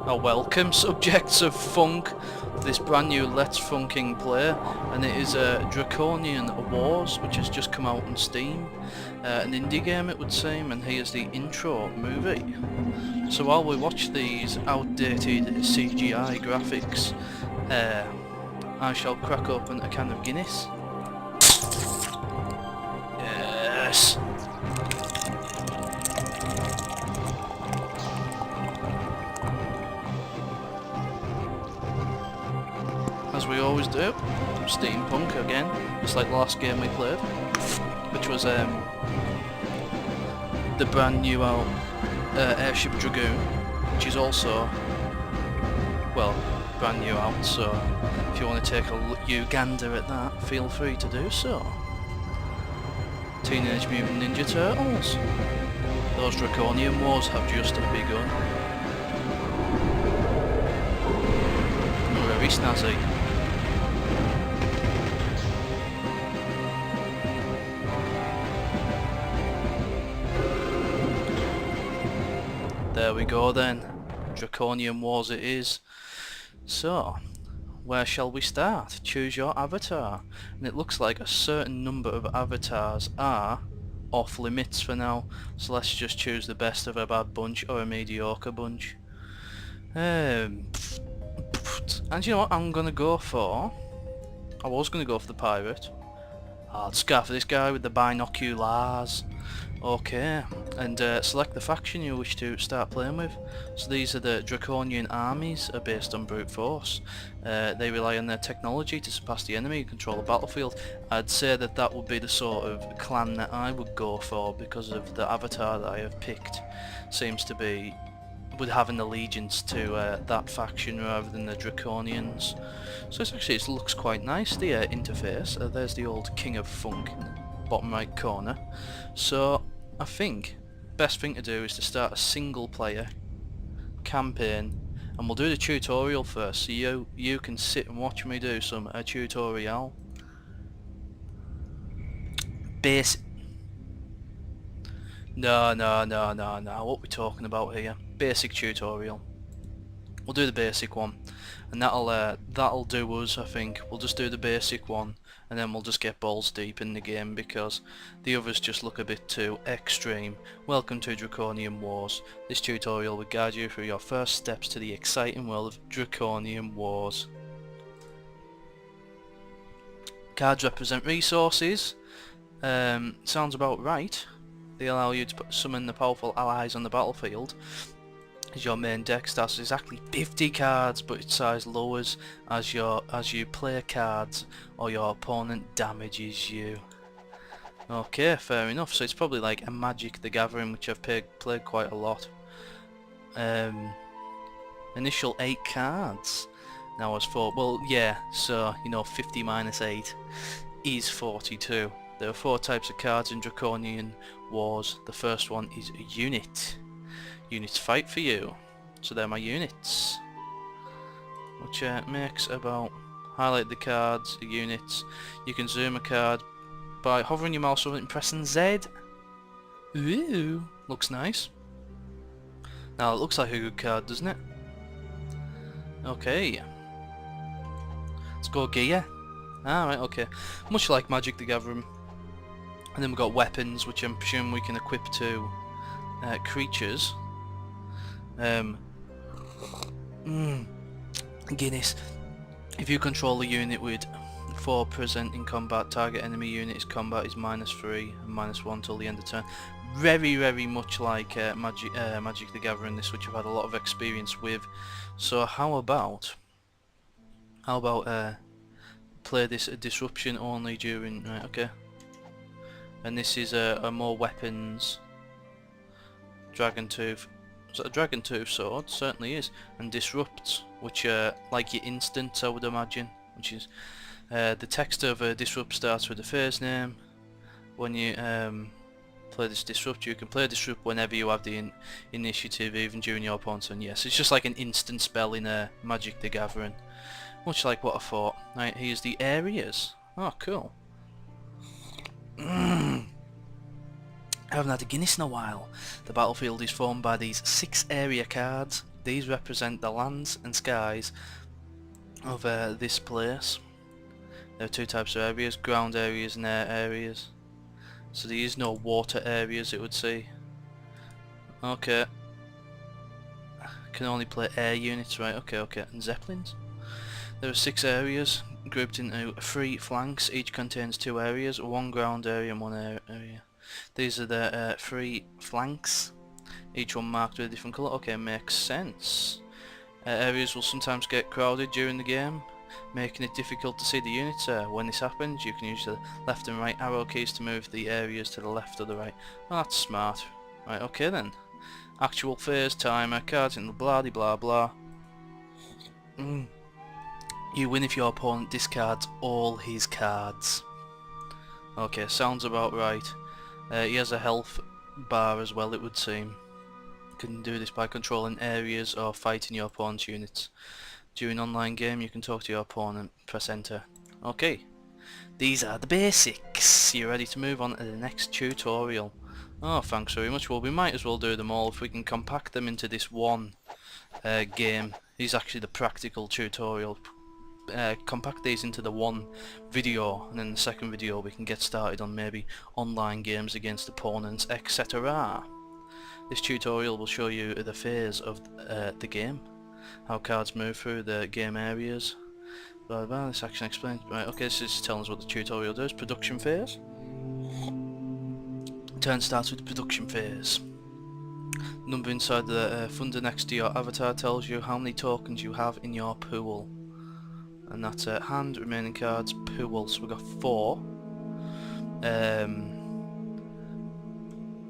are welcome subjects of funk to this brand new Let's Funking play, and it is Draconian Wars, which has just come out on Steam. An indie game it would seem, and here's the intro movie. So while we watch these outdated CGI graphics, I shall crack open a can of Guinness. Yes! As we always do, steampunk again, just like the last game we played, which was the brand new out Airship Dragoon, which is also, well, brand new out, so if you want to take a gander at that, feel free to do so. Teenage Mutant Ninja Turtles. Those Draconian Wars have just begun. Very snazzy. There we go then, Draconian Wars it is. So, where shall we start? Choose your avatar. And it looks like a certain number of avatars are off limits for now, so let's just choose the best of a bad bunch or a mediocre bunch. And you know what I was going to go for the pirate. Let's go for this guy with the binoculars. Okay, and select the faction you wish to start playing with. So these are the Draconian armies, are based on brute force. They rely on their technology to surpass the enemy and control the battlefield. I'd say that that would be the sort of clan that I would go for, because of the avatar that I have picked seems to be would have an allegiance to that faction rather than the Draconians. So it looks quite nice, the interface. There's the old King of Funk in the bottom right corner. So I think best thing to do is to start a single player campaign, and we'll do the tutorial first, so you can sit and watch me do some tutorial. Basic. No, what we talking about here? Basic tutorial. We'll do the basic one, and that'll do us. I think we'll just do the basic one, and then we'll just get balls deep in the game, because the others just look a bit too extreme. Welcome to Draconian Wars. This tutorial will guide you through your first steps to the exciting world of Draconian Wars. Cards represent resources. Sounds about right. They allow you to summon the powerful allies on the battlefield. As your main deck starts with exactly 50 cards, but its size lowers as you play cards or your opponent damages you. Okay, fair enough. So it's probably like a Magic the Gathering, which I've played quite a lot. Initial 8 cards. Now as 4. Well, yeah. So you know, 50 minus 8 is 42. There are 4 types of cards in Draconian Wars. The first one is a unit. Units fight for you. So they're my units, which makes about, highlight the cards, the units. You can zoom a card by hovering your mouse over it and pressing Z. Ooh, looks nice. Now it looks like a good card, doesn't it? Okay, let's go gear. Alright, okay. Much like Magic the Gathering. And then we've got weapons, which I'm presuming we can equip to creatures. Guinness. If you control a unit with 4 present in combat, target enemy unit's combat is -3 and -1 till the end of turn. Very much like Magic the Gathering, this, which I've had a lot of experience with. So how about play this disruption only during, right, okay. And this is a more weapons. Dragon Tooth. Is that a Dragon Tooth sword? Certainly is. And Disrupts, which are like your instants, I would imagine. Which is the text of Disrupt starts with the first name. When you play this Disrupt, you can play Disrupt whenever you have the initiative, even during your opponent's turn. Yes, it's just like an instant spell in Magic the Gathering. Much like what I thought. Right, here's the areas. Oh, cool. I haven't had a Guinness in a while. The battlefield is formed by these 6 area cards. These represent the lands and skies of this place. There are two types of areas, ground areas and air areas. So there is no water areas, it would say. Okay. Can only play air units, right, okay. And zeppelins? There are 6 areas, grouped into 3 flanks. Each contains 2 areas, 1 ground area and 1 air area. These are the 3 flanks, each one marked with a different colour. Okay, makes sense. Areas will sometimes get crowded during the game, making it difficult to see the units. When this happens, you can use the left and right arrow keys to move the areas to the left or the right. Well, that's smart. Right, okay then. Actual phase, timer, cards in the blah de blah blah. You win if your opponent discards all his cards. Okay, sounds about right. He has a health bar as well, it would seem. You can do this by controlling areas or fighting your opponent's units. During online game you can talk to your opponent, press enter. Okay, these are the basics. You're ready to move on to the next tutorial. Oh, thanks very much. Well, we might as well do them all if we can compact them into this one game. These are actually the practical tutorial. Compact these into the one video, and in the second video we can get started on maybe online games against opponents, etc. This tutorial will show you the phase of the game, how cards move through the game areas, blah blah. This action explains. Right, okay, this is telling us what the tutorial does. Production phase. Turn starts with the production phase. Number inside the funder next to your avatar tells you how many tokens you have in your pool. And that's hand, remaining cards, pool. So we've got 4.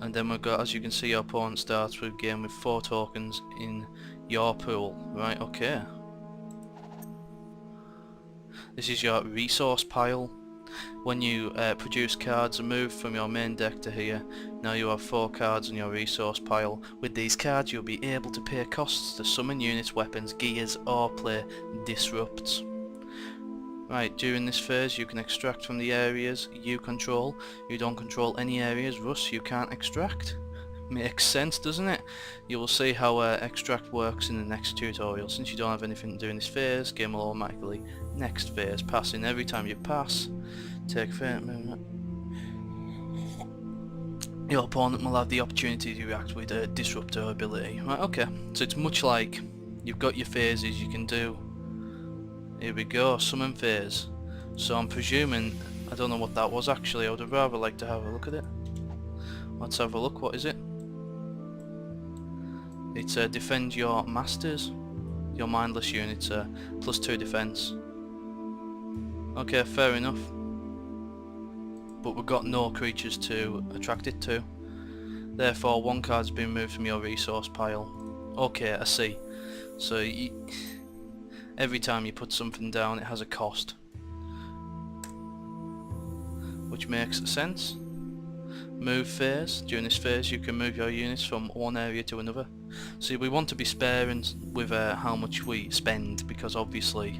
And then we've got, as you can see, your opponent starts with game with 4 tokens in your pool. Right, okay. This is your resource pile. When you produce cards and move from your main deck to here, now you have 4 cards in your resource pile. With these cards you'll be able to pay costs to summon units, weapons, gears, or play disrupts. Right, during this phase you can extract from the areas you control. You don't control any areas, thus you can't extract. Makes sense, doesn't it? You will see how extract works in the next tutorial. Since you don't have anything to do in this phase, game will automatically next phase, passing every time you pass. Take phase movement. Your opponent will have the opportunity to react with a disruptor ability. Right, okay. So it's much like you've got your phases you can do. Here we go, summon phase. So I'm presuming, I don't know what that was actually, I would have rather liked to have a look at it. Let's have a look, what is it? It's defend your masters, your mindless units, +2 defense. Okay, fair enough. But we've got no creatures to attract it to. Therefore 1 card's been moved from your resource pile. Okay, I see. So every time you put something down it has a cost, which makes sense. Move phase. During this phase you can move your units from one area to another. So we want to be sparing with how much we spend, because obviously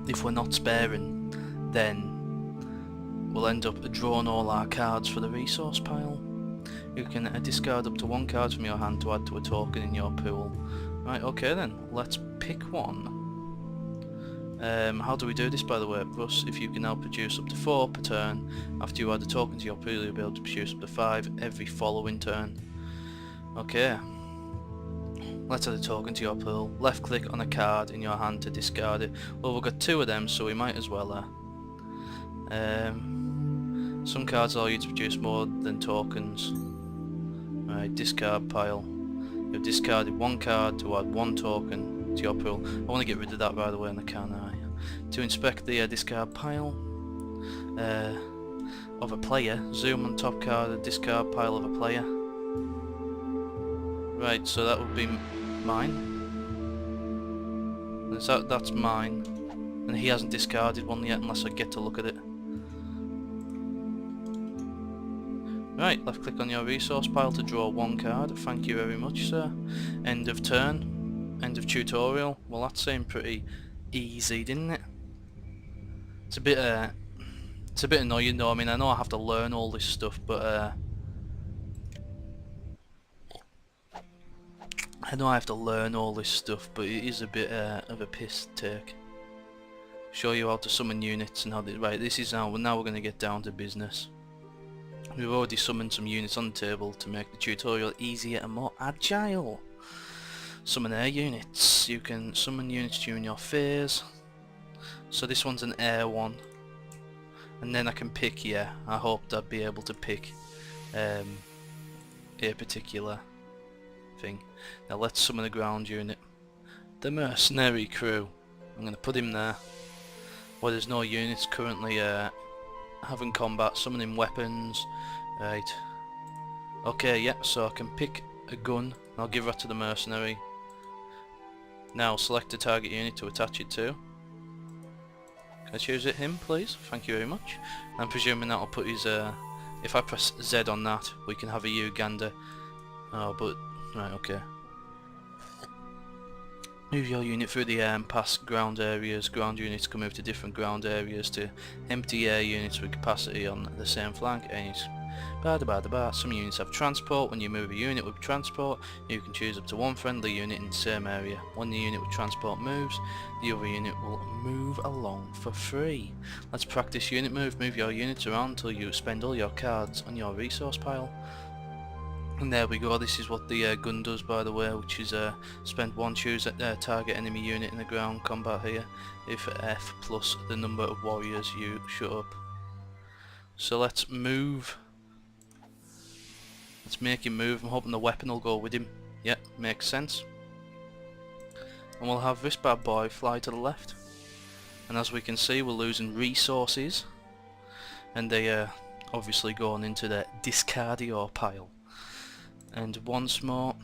if we're not sparing then we'll end up drawing all our cards for the resource pile. You can discard up to 1 card from your hand to add to a token in your pool. Right, okay then, let's pick one. How do we do this, by the way? Plus, if you can now produce up to 4 per turn, after you add a token to your pool you'll be able to produce up to 5 every following turn. Okay. Let's add a token to your pool. Left click on a card in your hand to discard it. Well, we've got 2 of them, so we might as well. Some cards allow you to produce more than tokens. Right, discard pile. You've discarded 1 card to add 1 token to your pool. I want to get rid of that, by the way, and I can. To inspect the discard pile of a player, zoom on top card of the discard pile of a player. Right, so that would be mine. That's mine. And he hasn't discarded one yet unless I get to look at it. Right, left click on your resource pile to draw 1 card. Thank you very much, sir. End of turn. End of tutorial. Well, that seemed pretty easy, didn't it? It's a bit annoying though. I mean, I know I have to learn all this stuff, but I know I have to learn all this stuff, but it is a bit of a piss take. Show you how to summon units and how they... Right, this is now we're going to get down to business. We've already summoned some units on the table to make the tutorial easier and more agile. Summon air units. You can summon units during your phase. So this one's an air one. And then I can pick, yeah, I hoped I'd be able to pick a particular thing. Now let's summon a ground unit. The mercenary crew. I'm going to put him there. Where there's no units currently having combat. Summoning weapons. Right. Okay, yeah, so I can pick a gun. I'll give that to the mercenary. Now select a target unit to attach it to. Can I choose it him, please? Thank you very much. I'm presuming that'll put his... if I press Z on that, we can have a Uganda. Oh, but... Right, okay. Move your unit through the air and past ground areas. Ground units can move to different ground areas to empty air units with capacity on the same flank. Some units have transport. When you move a unit with transport, you can choose up to one friendly unit in the same area. When the unit with transport moves, the other unit will move along for free. Let's practice unit move. Move your units around until you spend all your cards on your resource pile. And there we go, this is what the gun does, by the way, which is spend one, choose a target enemy unit in the ground combat here, if F plus the number of warriors you shut up. So let's move. Let's make him move. I'm hoping the weapon will go with him. Yep, makes sense. And we'll have this bad boy fly to the left. And as we can see, we're losing resources. And they are obviously going into the discardio pile. And once more,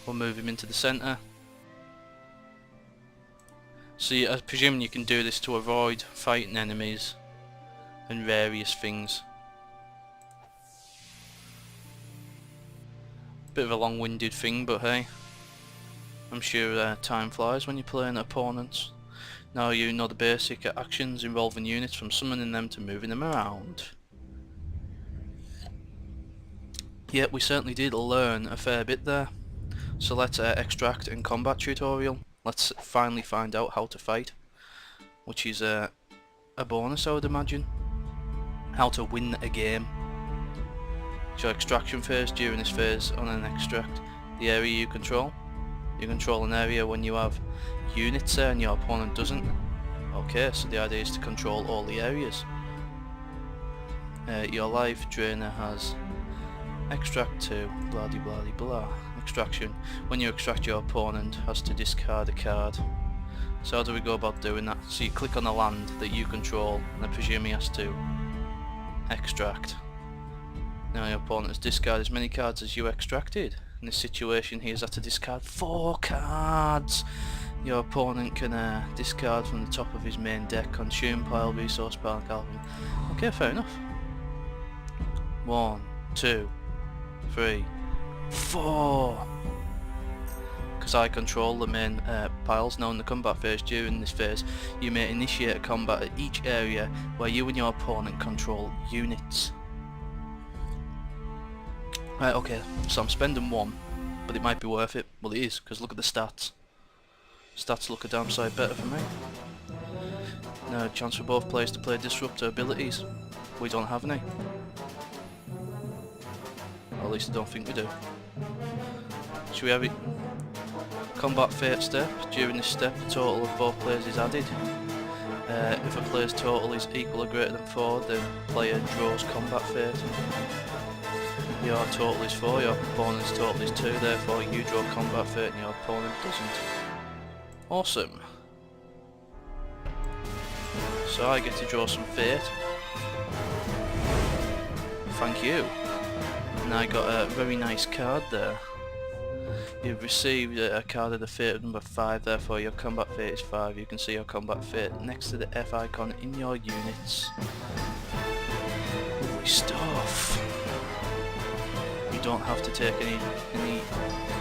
we'll move him into the centre. So I presume you can do this to avoid fighting enemies and various things. Bit of a long-winded thing, but hey, I'm sure time flies when you're playing opponents. Now you know the basic actions involving units, from summoning them to moving them around. Yeah, we certainly did learn a fair bit there. So let's extract and combat tutorial. Let's finally find out how to fight, which is a bonus, I would imagine. How to win a game. So extraction phase. During this phase, on an extract, the area you control. You control an area when you have units there and your opponent doesn't. Okay, so the idea is to control all the areas. Your life drainer has extract 2, blah de blah de blah. Extraction. When you extract, your opponent has to discard a card. So how do we go about doing that? So you click on the land that you control, and I presume he has to extract. Now your opponent has discarded as many cards as you extracted. In this situation he has had to discard 4 cards. Your opponent can discard from the top of his main deck, consume pile, resource pile, and Calvin. Okay, fair enough. 1, 2, 3, 4. Because I control the main piles. Now in the combat phase, during this phase, you may initiate a combat at each area where you and your opponent control units. Right, okay, so I'm spending 1, but it might be worth it. Well, it is, because look at the stats. Stats look a damn sight better for me. Now, chance for both players to play disruptor abilities. We don't have any. Or at least I don't think we do. Should we have it? Combat fate step. During this step, the total of both players is added. If a player's total is equal or greater than 4, the player draws combat fate. Your total is 4, your opponent's total is 2, therefore you draw combat fate and your opponent doesn't. Awesome. So I get to draw some fate. Thank you. And I got a very nice card there. You've received a card of the fate of number 5, therefore your combat fate is 5. You can see your combat fate next to the F icon in your units. Lovely stuff. You don't have to take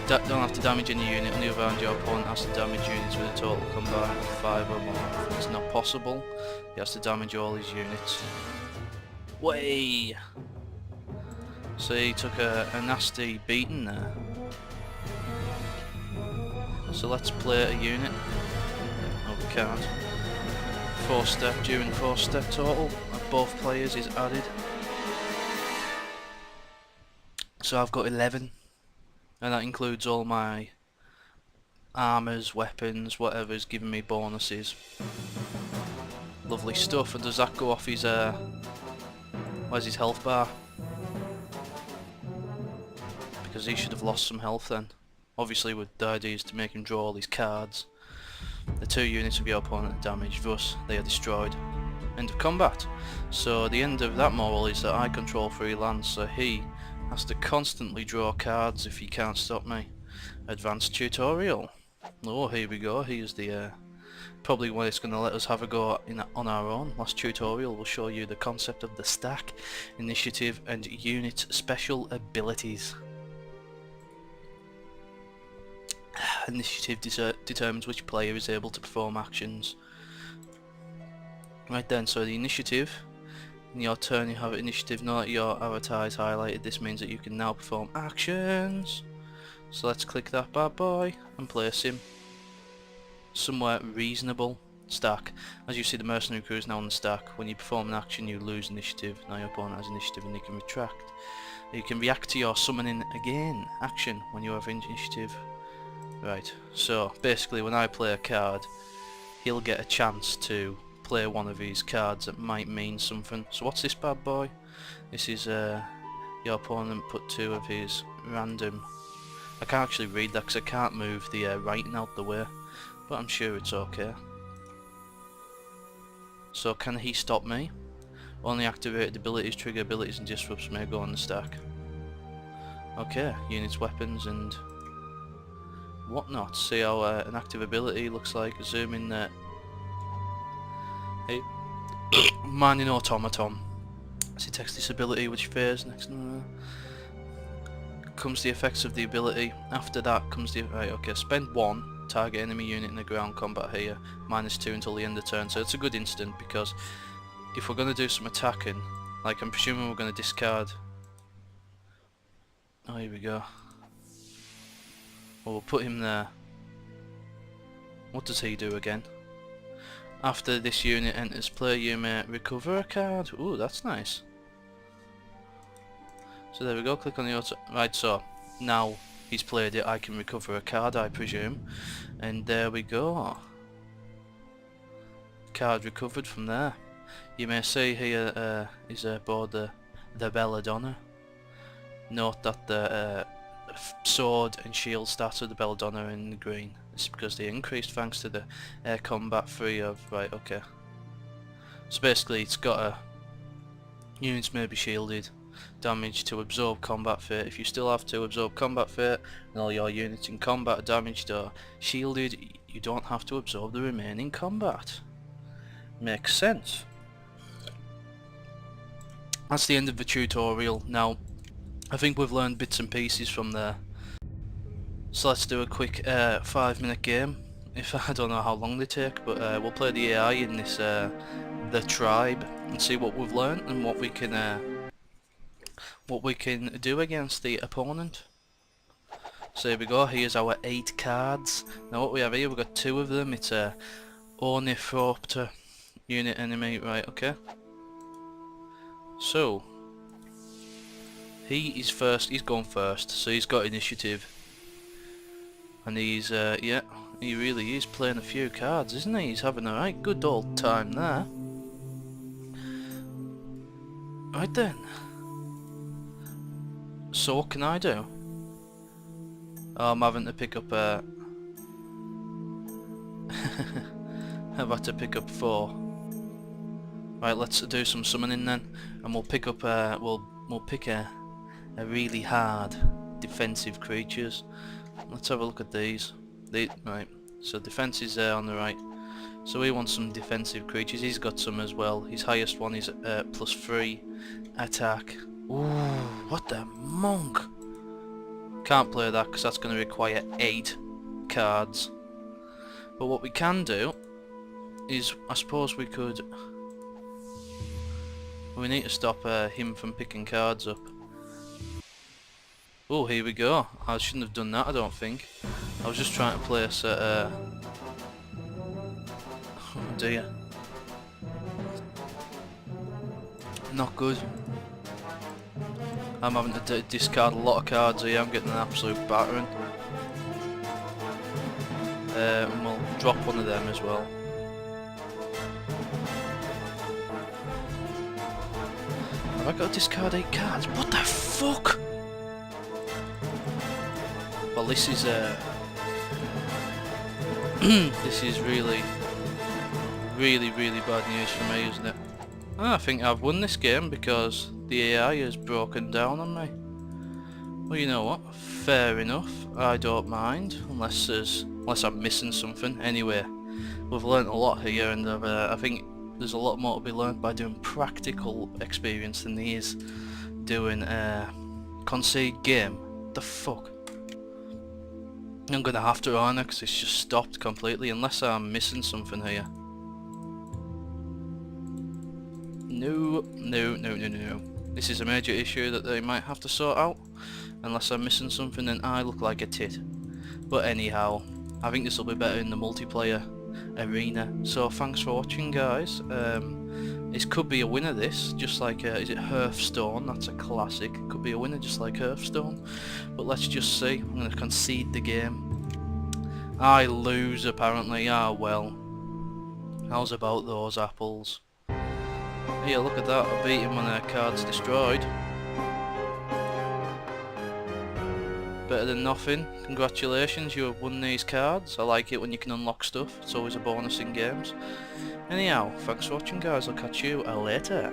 don't have to damage any unit. On the other hand, your opponent has to damage units with a total combined of 5 or more. If it's not possible, he has to damage all his units. Way! So he took a nasty beating there. So let's play a unit. Oh, we can't. 4-step during 4-step total of both players is added. So I've got 11, and that includes all my armors, weapons, whatever's giving me bonuses. Lovely stuff. And does that go off his where's his health bar? Because he should have lost some health then. Obviously with the idea is to make him draw all his cards. The 2 units of your opponent are damaged, thus they are destroyed. End of combat. So the end of that moral is that I control 3 lands, so he has to constantly draw cards if he can't stop me. Advanced tutorial. Oh, here we go. Here's the probably where it's going to let us have a go on our own. Last tutorial will show you the concept of the stack, initiative and unit special abilities. Initiative determines which player is able to perform actions. Right then, so the initiative, in your turn you have initiative. Now that your avatar is highlighted, this means that you can now perform actions. So let's click that bad boy and place him somewhere reasonable. Stack. As you see, the mercenary crew is now on the stack. When you perform an action you lose initiative. Now your opponent has initiative and you can retract. You can react to your summoning again action when you have initiative. Right, so basically when I play a card, he'll get a chance to play one of his cards that might mean something. So what's this bad boy? This is your opponent put 2 of his random... I can't actually read that because I can't move the writing out the way, but I'm sure it's okay. So can he stop me? Only activated abilities, trigger abilities and disrupts may go on the stack. Okay, units, weapons and whatnot. See how an active ability looks like. Zoom in there. Hey, mining automaton. See text this ability which fares next. Comes the effects of the ability. After that comes the right. Okay, spend 1. Target enemy unit in the ground combat here. -2 until the end of turn. So it's a good instant because if we're going to do some attacking, like I'm presuming we're going to discard. Oh, here we go. Well, we'll put him there. What does he do again? After this unit enters play, you may recover a card. Ooh, that's nice. So there we go, click on the auto... Right, so now he's played it, I can recover a card, I presume. And there we go. Card recovered from there. You may see here is aboard the Belladonna. Note that the sword and shield stats of the Belladonna are in the green. It's because they increased thanks to the air combat free of... Right, okay. So basically it's got a... Units may be shielded. Damage to absorb combat fate. If you still have to absorb combat fate and all your units in combat are damaged or shielded, you don't have to absorb the remaining combat. Makes sense. That's the end of the tutorial. Now, I think we've learned bits and pieces from there. So let's do a quick 5-minute game. I don't know how long they take, but we'll play the AI in this the tribe and see what we've learned and what we can do against the opponent. So here we go. Here's our 8 cards. Now what we have here, we've got 2 of them. It's a Ornithopter unit enemy. Right, okay. So he is first. He's gone first, so he's got initiative. And he's, yeah, he really is playing a few cards, isn't he? He's having a right good old time there. Right then. So what can I do? Oh, I'm having to pick up I've had to pick up 4. Right, let's do some summoning then, and we'll pick up we'll pick a really hard defensive creatures. Let's have a look at these. Right, so defense is there on the right. So we want some defensive creatures. He's got some as well. His highest one is +3 attack. Ooh, what the monk! Can't play that because that's going to require 8 cards. But what we can do is, I suppose we could... We need to stop him from picking cards up. Oh, here we go. I shouldn't have done that, I don't think. I was just trying to place a... Oh dear. Not good. I'm having to discard a lot of cards here. I'm getting an absolute battering. And we'll drop one of them as well. Have I got to discard 8 cards? What the fuck? Well, this is this is really bad news for me, isn't it? I think I've won this game because the AI has broken down on me. Well, you know what? Fair enough. I don't mind, unless I'm missing something. Anyway, we've learnt a lot here, and I think there's a lot more to be learnt by doing practical experience than there is doing concede game. The fuck? I'm gonna have to, aren't I? Because it's just stopped completely, unless I'm missing something here. No. This is a major issue that they might have to sort out. Unless I'm missing something and I look like a tit. But anyhow, I think this will be better in the multiplayer arena. So thanks for watching, guys. This could be a winner, this. Just like, is it Hearthstone? That's a classic. Could be a winner just like Hearthstone. But let's just see. I'm going to concede the game. I lose apparently. Ah well. How's about those apples? Yeah, look at that, I beat him when their card's destroyed. Better than nothing. Congratulations, you have won these cards. I like it when you can unlock stuff. It's always a bonus in games. Anyhow, thanks for watching, guys. I'll catch you later.